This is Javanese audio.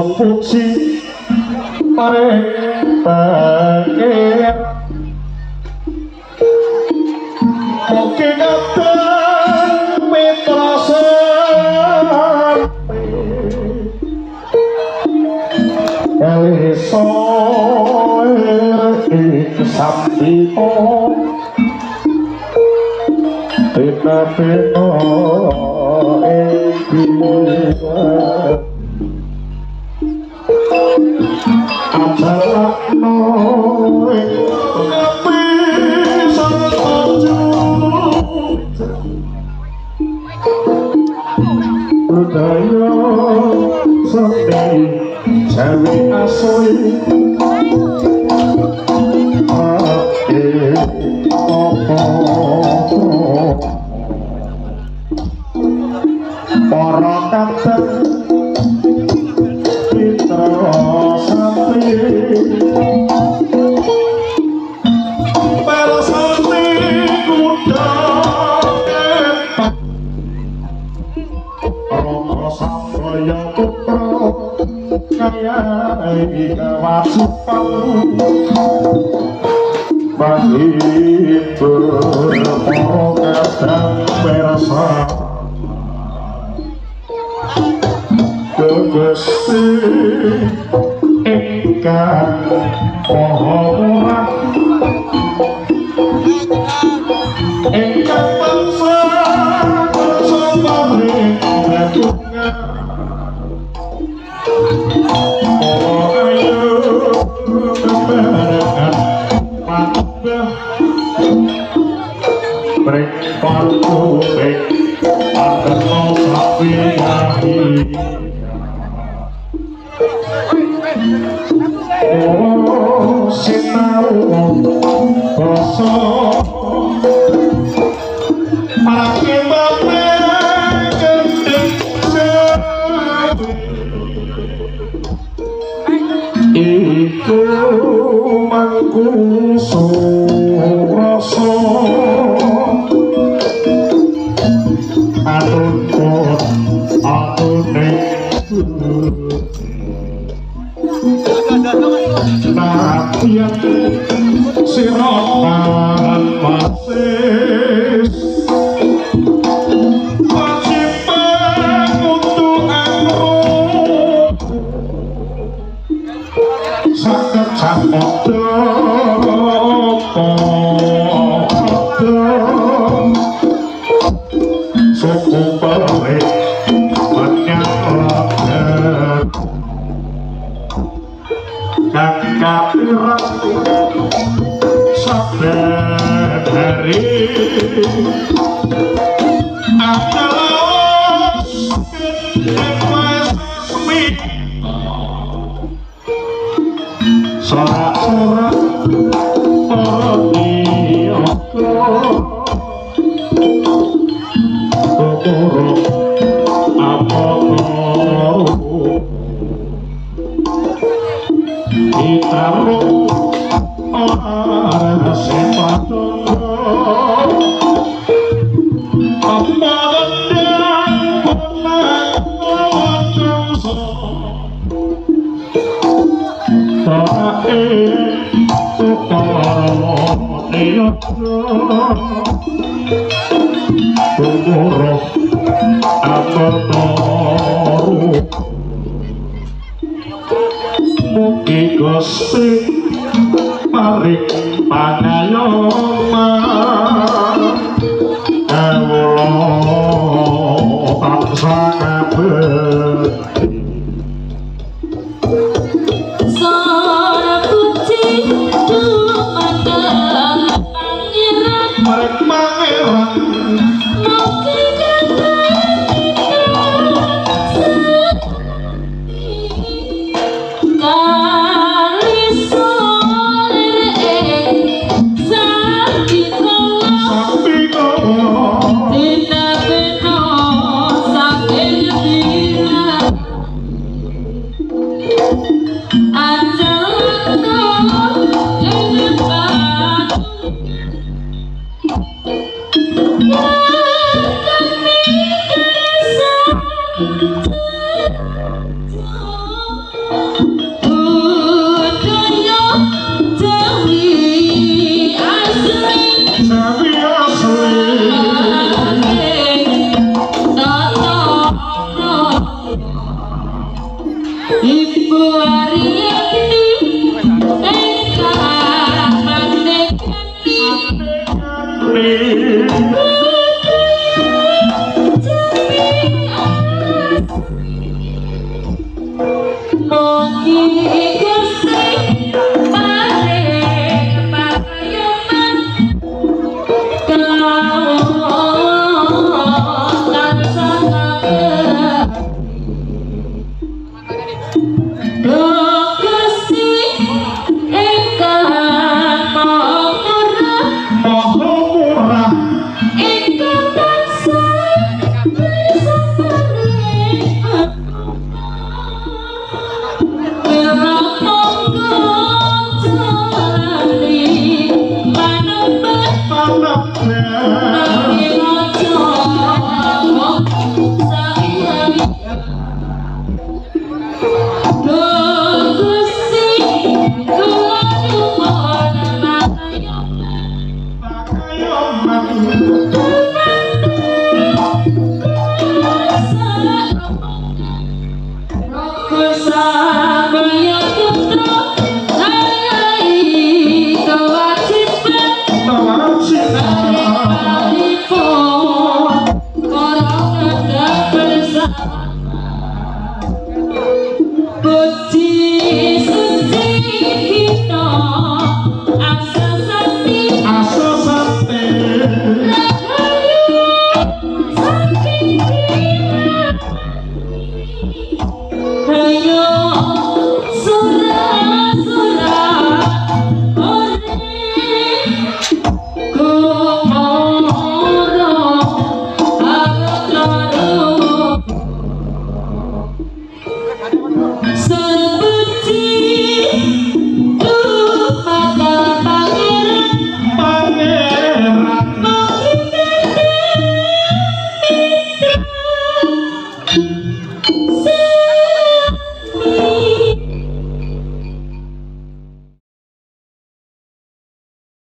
puji paring pengir mugi kadang mitra sampe elisa iki sambipo pena-pena iki ajalakno ngepi sartojo budaya seni jawi asli para kadang mitra santri para santri kuda rogo samboyo putro kaya ika wasupan bagi para kadang perasa Gusti ingkang maha ingkang bangsa sabaring redungan ayo keberengan patah bring pantu bring antara sapi ahi oh sinau basa akibatnya gendeng sepi iku mangku surasa atun ning nabian sirapan masis wajib untuk angrup sakit capok suku balik menyalakan kapiran saben hari adalah semi sorak-sorak ponioko kokoro apa-apa Itaru orang sepatu pemandang penang jasa tae tukaro niatna tungguruh apa-apa mugi Gusti paring pangayoman kawula tansah ngabekti Sarapuji dumateng pangeran marang pangeran mugi Puji suci kita